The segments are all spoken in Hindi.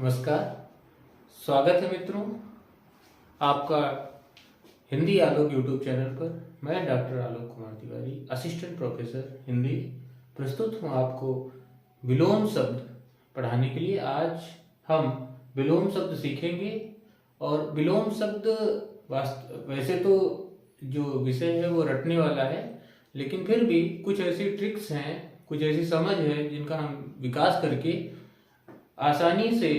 नमस्कार। स्वागत है मित्रों आपका हिंदी आलोक यूट्यूब चैनल पर। मैं doctor Alok Kumar Tiwari, assistant professor Hindi, प्रस्तुत हूँ आपको विलोम शब्द पढ़ाने के लिए। आज हम विलोम शब्द सीखेंगे और विलोम शब्द वैसे तो जो विषय है वो रटने वाला है, लेकिन फिर भी कुछ ऐसी ट्रिक्स हैं, कुछ ऐसी समझ है जिनका हम विकास करके आसानी से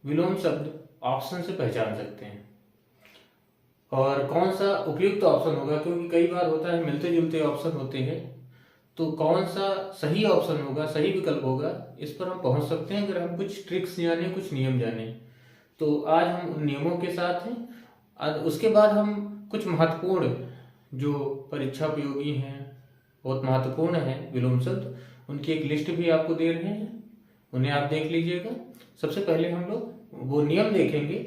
विलोम शब्द ऑप्शन से पहचान सकते हैं। और कौन सा उपयुक्त ऑप्शन होगा, क्योंकि कई बार होता है मिलते जुलते ऑप्शन होते हैं, तो कौन सा सही ऑप्शन होगा, सही विकल्प होगा, इस पर हम पहुंच सकते हैं अगर हम कुछ ट्रिक्स जाने, कुछ नियम जाने। तो आज हम उन नियमों के साथ हैं। उसके बाद हम कुछ महत्वपूर्ण जो परीक्षा उपयोगी हैं, बहुत महत्वपूर्ण है विलोम शब्द, उनकी एक लिस्ट भी आपको दे रहे हैं, उन्हें आप देख लीजिएगा। सबसे पहले हम लोग वो नियम देखेंगे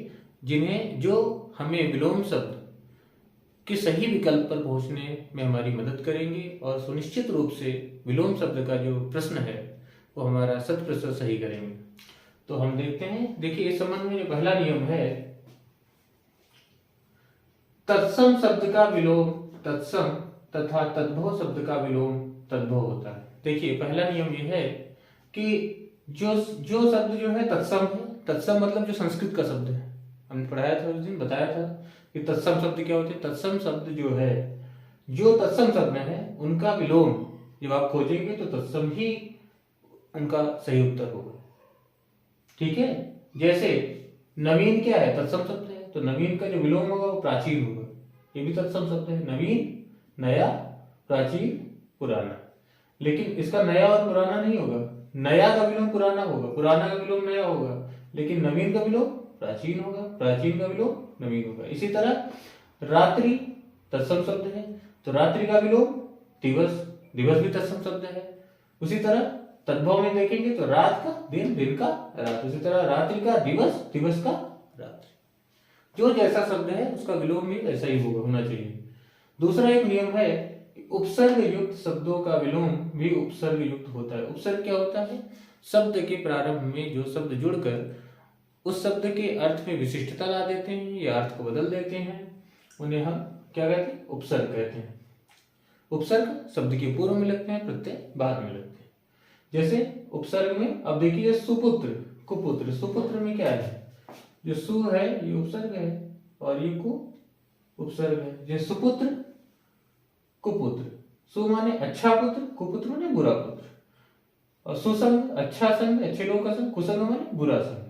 जो हमें विलोम शब्द के सही विकल्प पर पहुंचने में हमारी मदद करेंगे और सुनिश्चित रूप से विलोम शब्द का जो प्रश्न है वो हमारा 100% सही करेंगे। तो हम देखते हैं। देखिए, इस संबंध में जो पहला नियम है, तत्सम शब्द का विलोम तत्सम तथा तद्भव शब्द का विलोम तद्भव होता है। देखिए, पहला नियम यह है कि जो शब्द जो है तत्सम है, तत्सम मतलब जो संस्कृत का शब्द है, हमने पढ़ाया था उस दिन, बताया था कि तत्सम शब्द क्या होते हैं। तत्सम शब्द जो है, जो तत्सम शब्द है उनका विलोम जब आप खोजेंगे तो तत्सम ही उनका सही उत्तर होगा। ठीक है। जैसे नवीन क्या है, तत्सम शब्द है, तो नवीन का जो विलोम होगा वो प्राचीन होगा। ये भी तत्सम शब्द है, नवीन, नया, प्राचीन, पुराना। लेकिन इसका नया और पुराना नहीं होगा, नया का विलोम पुराना होगा, पुराना का विलोम नया होगा, लेकिन नवीन का विलोम प्राचीन होगा, प्राचीन का विलोम नवीन होगा। इसी तरह रात्रि तत्सम शब्द है, तो रात्रि का विलोम दिवस, दिवस भी तत्सम शब्द है। उसी तरह तद्भव में देखेंगे तो रात का दिन, दिन का रात। उसी तरह रात्रि का दिवस, दिवस का रात्रि। जो जैसा शब्द है उसका विलोम भी ऐसा ही होना चाहिए। दूसरा एक नियम है, उपसर्ग युक्त शब्दों का विलोम भी उपसर्ग युक्त होता है। उपसर्ग क्या होता है? शब्द के प्रारंभ में जो शब्द जुड़कर उस शब्द के अर्थ में विशिष्टता ला देते हैं या अर्थ को बदल देते हैं, उन्हें हम क्या कहते हैं? उपसर्ग कहते हैं। उपसर्ग शब्द के पूर्व में लगते हैं, प्रत्यय बाद में लगते हैं। जैसे उपसर्ग में अब देखिए, सुपुत्र, कुपुत्र। सुपुत्र में क्या है? जो सु है ये उपसर्ग है और ये कु उपसर्ग है। जैसे सुपुत्र, कुपुत्र। सु माने अच्छा पुत्र, कुपुत्र माने बुरा पुत्र। और सुसंग, अच्छा संग, अच्छे लोग का संग, कुसंग माने बुरा संग।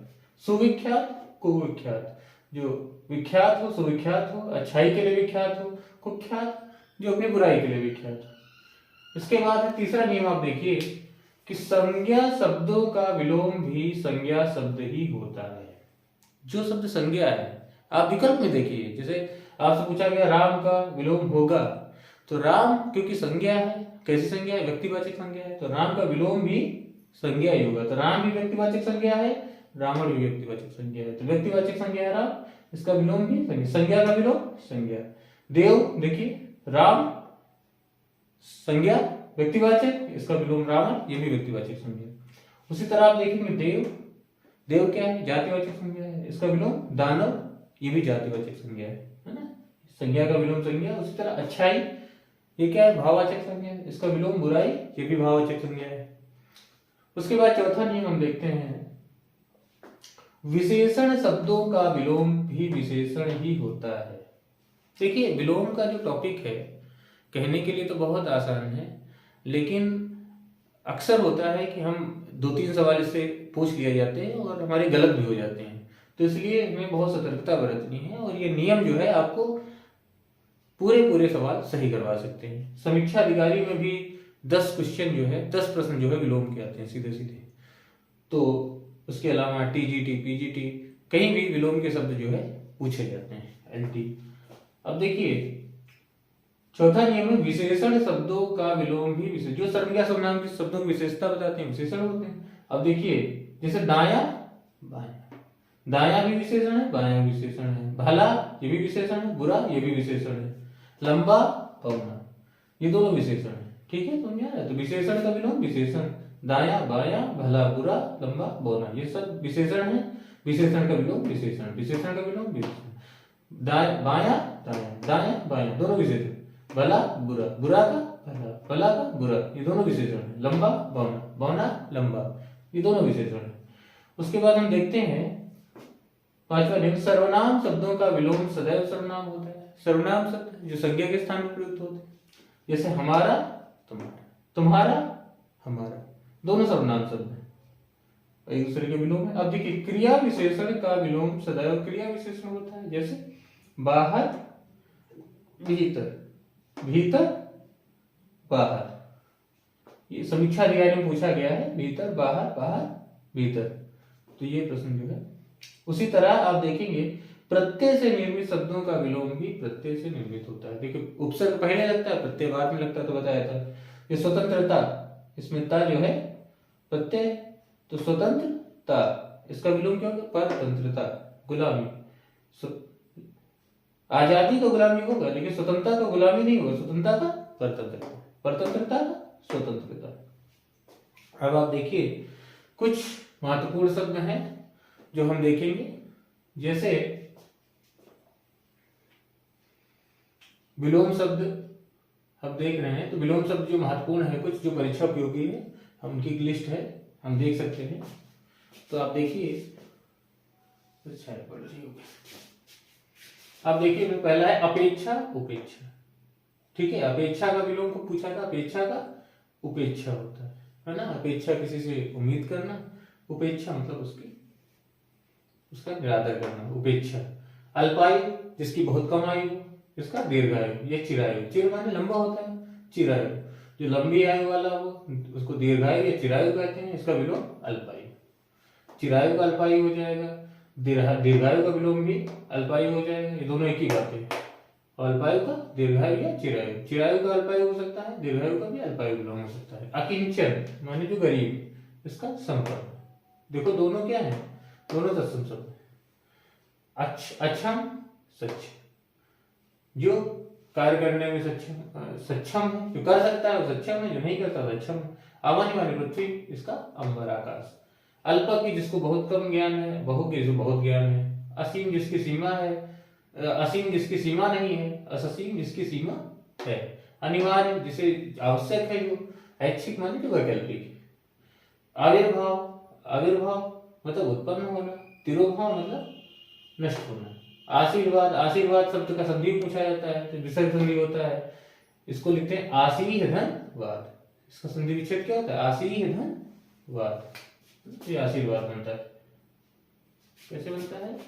सुविख्यात, कुविख्यात। जो विख्यात हो, सुविख्यात हो, अच्छाई के लिए विख्यात हो। कुख्यात, जो अपनी बुराई के लिए विख्यात हो। इसके बाद तीसरा नियम आप देखिए कि संज्ञा शब्दों का विलोम भी संज्ञा शब्द ही होता है। जो शब्द संज्ञा है, आप विकल्प में देखिए, जैसे आपसे पूछा गया राम का विलोम होगा, तो राम क्योंकि संज्ञा है, कैसी संज्ञा है? व्यक्तिवाचक संज्ञा है, तो राम का विलोम भी संज्ञा ही होगा। तो राम भी व्यक्तिवाचक संज्ञा है, रावण भी व्यक्तिवाचक संज्ञा है, तो व्यक्तिवाचक संज्ञा है राम, इसका विलोम भी संज्ञा, संज्ञा का विलोम संज्ञा। देव, देखिए राम संज्ञा व्यक्तिवाचक, इसका विलोम रावण, ये भी व्यक्तिवाचक संज्ञा। उसी तरह आप देखेंगे देव, देव क्या है? जातिवाचक संज्ञा है, इसका विलोम दानव, ये भी जातिवाचक संज्ञा है ना, संज्ञा का विलोम संज्ञा। उसी तरह अच्छाई, ये क्या है? भाववाचक संज्ञा है, इसका विलोम बुराई, ये भी भाववाचक संज्ञा है। उसके बाद चौथा नियम हम देखते हैं, विशेषण शब्दों का विलोम भी विशेषण ही होता है। देखिए, विलोम का जो टॉपिक है कहने के लिए तो बहुत आसान है, लेकिन अक्सर होता है कि हम 2-3 सवाल इससे पूछ लिया जाते हैं और हमारे गलत भी हो जाते हैं। तो इसलिए हमें बहुत सतर्कता बरतनी है और ये नियम जो है आपको पूरे सवाल सही करवा सकते हैं। समीक्षा अधिकारी में भी 10 क्वेश्चन जो है, 10 प्रश्न जो है विलोम के आते हैं सीधे सीधे। तो उसके अलावा टीजीटी, पीजीटी, कहीं भी विलोम के शब्द जो है पूछे जाते हैं, एलटी। अब देखिए, चौथा नियम है, विशेषण शब्दों का विलोम भी विशेषण, जो संज्ञा सर्वनाम के शब्दों की विशेषता बताते हैं विशेषण होते हैं। अब देखिए, जैसे दाया, बाया, दाया भी विशेषण है, बाया भी विशेषण है। भला, ये भी विशेषण है, बुरा, ये भी विशेषण है। लंबा, पौना, ये दोनों विशेषण है। ठीक है, समझ आया? तो विशेषण का विलोम विशेषण, दाया, बाया, भला, बुरा, लंबा, बौना, ये सब विशेषण है। विशेषण का विलोम विशेषण, विशेषण का विलोम विशेषण। बाया दाया, दाया बाया दोनों विशेषण। भला बुरा, बुरा का भला, भला का बुरा, ये दोनों विशेषण है। लंबा बौना, बौना लंबा, ये दोनों विशेषण है। उसके बाद हम देखते हैं पांचवा नियम, सर्वनाम शब्दों का विलोम सदैव सर्वनाम होता है। सर्वनाम शब्द जो संज्ञा के स्थान पर प्रयुक्त होते हैं, जैसे हमारा तुम्हारा, तुम्हारा हमारा, दोनों सर्वनाम शब्द हैं, एक दूसरे के विलोम है। अब देखिए क्रिया विशेषण का विलोम सदैव क्रिया विशेषण होता है, जैसे बाहर भीतर, भीतर बाहर, ये समीक्षा अधिकारी में पूछा गया है, भीतर बाहर, बाहर भीतर, तो ये प्रश्न जो है। उसी तरह आप देखेंगे प्रत्यय से निर्मित शब्दों का विलोम भी प्रत्यय से निर्मित होता है। देखिए उपसर्ग पहले लगता है, प्रत्यय बाद में लगता है, तो बताया था। ये स्वतंत्रता, इसमें ता जो है प्रत्यय, तो स्वतंत्रता, इसका विलोम क्या होगा? परतंत्रता, गुलामी। आजादी का गुलामी होगा, लेकिन स्वतंत्रता का गुलामी नहीं होगा, स्वतंत्रता का परतंत्रता, परतंत्रता का स्वतंत्रता। अब आप देखिए कुछ महत्वपूर्ण शब्द हैं जो हम देखेंगे, जैसे विलोम शब्द हम देख रहे हैं, तो विलोम शब्द जो महत्वपूर्ण है, कुछ जो परीक्षा उपयोगी है, हम उनकी एक लिस्ट है, हम देख सकते हैं। तो आप देखिए, अच्छा पढ़ रही होगी, आप देखिए पहला है अपेक्षा उपेक्षा। ठीक है, अपेक्षा का विलोम को पूछा था, अपेक्षा का उपेक्षा होता है ना। अपेक्षा किसी से उम्मीद करना, उपेक्षा मतलब उसका निरादर करना, उपेक्षा। अल्पायु जिसकी बहुत कम आयु, इसका दीर्घायु या चिरायु। चिर माने लंबा होता है, चिरायु जो लंबी आयु वाला हो उसको दीर्घायु या चिरायु कहते हैं, इसका विलोम अल्पायु। चिरायु का अल्पायु हो जाएगा, दीर्घायु का विलोम भी अल्पायु हो जाएगा, ये दोनों एक ही बात है। अल्पायु का दीर्घायु या चिरायु, चिरायु का अल्पायु हो सकता है, दीर्घायु का भी अल्पायु विलोम हो सकता है। अकिंचन माने जो गरीब, इसका संपर्क। देखो दोनों क्या है, दोनों तत्सम शब्द है। अक्षम सक्षम, जो कार्य करने में सक्षम है, जो कर सकता है वो सक्षम है, जो नहीं करता वो अक्षम है। अवन माने पृथ्वी, इसका अंबर आकाश। अल्प की जिसको बहुत कम ज्ञान है, बहु की जिसको बहुत ज्ञान है। असीम जिसकी सीमा है, असीम जिसकी सीमा नहीं है, अससीम जिसकी सीमा है। अनिवार्य जिसे आवश्यक है, जो ऐच्छिक माने जो वैकल्पिक। आविर्भाव, आविर्भाव मतलब उत्पन्न होना। तिरोभाव मतलब नष्ट होना। आशीर्वाद, आशीर्वाद शब्द का संधि पूछा जाता है, तो विसर्ग संधि होता है, इसको लिखते हैं आशीह धनवाद। इसका संधि विच्छेद क्या होता है? आशीह धनवाद, ये आशीर्वाद बनता है। कैसे बनता है?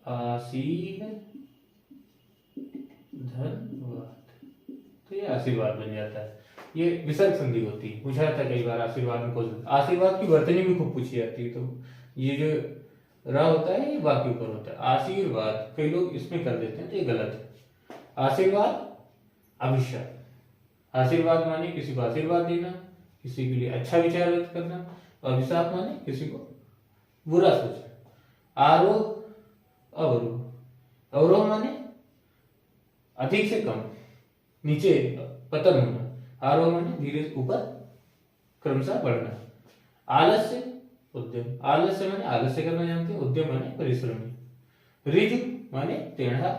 आशीह धनवाद, तो ये आशीर्वाद बन जाता है। ये विसर्ग संधि होती है, पूछा जाता है कई बार आशीर्वाद में कौन सा। आशीर्वाद की वर्तनी भी खूब पूछी जाती है, तो ये जो रा होता है ये वाक्य ऊपर होता है। आशीर्वाद कई लोग इसमें कर देते हैं, तो ये गलत है। आशीर्वाद अभिशाप, आशीर्वाद माने किसी को आशीर्वाद देना, किसी के लिए अच्छा विचार व्यक्त करना। अभिशाप माने किसी को बुरा सोचना। आरोह अवरोह, अवरोह माने अधिक से कम, नीचे पतन होना। आरोह माने धीरे ऊपर क्रमशः बढ़ना। आलस्य उद्यम, आलस्य माने आलस्य करना जानते हैं, उद्यम माने परिश्रमी। ऋजु माने टेढ़ा,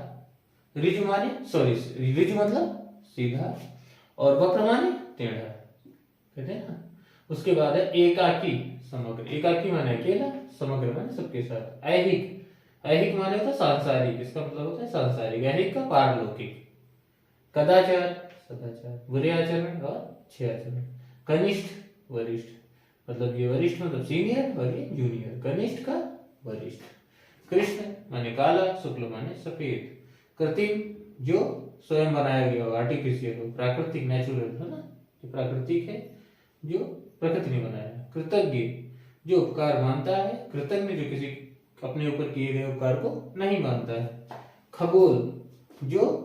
ऋजु माने सॉरी ऋजु मतलब सीधा, और वक्र माने टेढ़ा, कहते हैं ना। उसके बाद है एकाकी समग्र, एकाकी माने अकेला, समग्र माने सबके साथ। ऐहिक, ऐहिक माने होता है सांसारिक, इसका मतलब होता है सांसारिक। ऐहिक का पारलौकिक। कदाचार सदाचार, बुरे आचरण और अच्छे आचरण। कनिष्ठ वरिष्ठ, मतलब ये वरिष्ठ मतलब सीनियर और ये जूनियर, कनिष्ठ का वरिष्ठ। कृष्ण माने काला, शुक्ल माने सफेद। कृत्रिम जो स्वयं बनाया गया हो, आर्टिफिशियल हो। प्राकृतिक नेचुरल है ना, जो प्राकृतिक है, जो प्रकृति ने बनाया। कृतज्ञ जो उपकार मानता है, कृतज्ञ जो किसी अपने ऊपर किए गए उपकार को नहीं मानता है। खगोल जो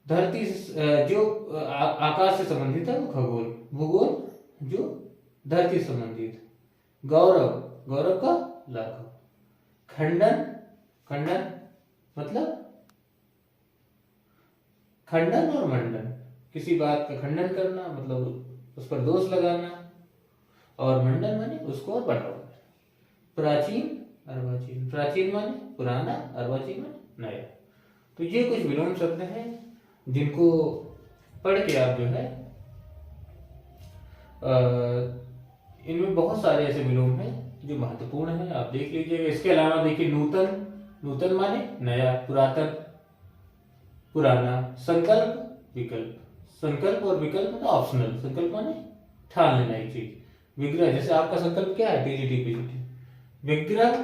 धरती जो आकाश से संबंधित है वो खगोल। भूगोल जो धरती संबंधित। गौरव, गौरव का लाघव। खंडन, खंडन मतलब खंडन और मंडन, किसी बात का खंडन करना मतलब उस पर दोष लगाना, और मंडन माने उसको और बढ़ावा। प्राचीन, अर्वाचीन। प्राचीन माने पुराना, अर्वाचीन माने नया। तो ये कुछ विलोम शब्द हैं जिनको पढ़ के आप जो है इनमें बहुत सारे ऐसे विलोम हैं जो महत्वपूर्ण हैं, आप देख लीजिएगा। इसके अलावा देखिए नूतन, नूतन माने नया, पुरातन पुराना, संकल्प विकल्प, संकल्प और विकल्प मतलब ऑप्शनल, संकल्प माने ठान लेना एक चीज। विग्रह, जैसे आपका संकल्प क्या है, टीजीटी पीजीटी। विग्रह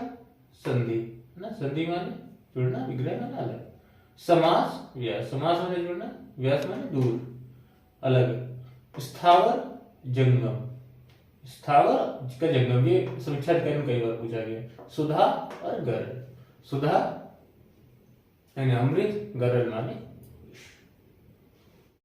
संधि ना, संधि माने जुड़ना, विग्रह माने अलग। समास व्यास, समास माने जुड़ना, व्यास माने दूर अलग। स्थावर जंगम, स्थावर का जंगम, ये समीक्षा अधिकारी में कई बार पूछा गया। सुधा और गरल, सुधा यानी अमृत, गरल माने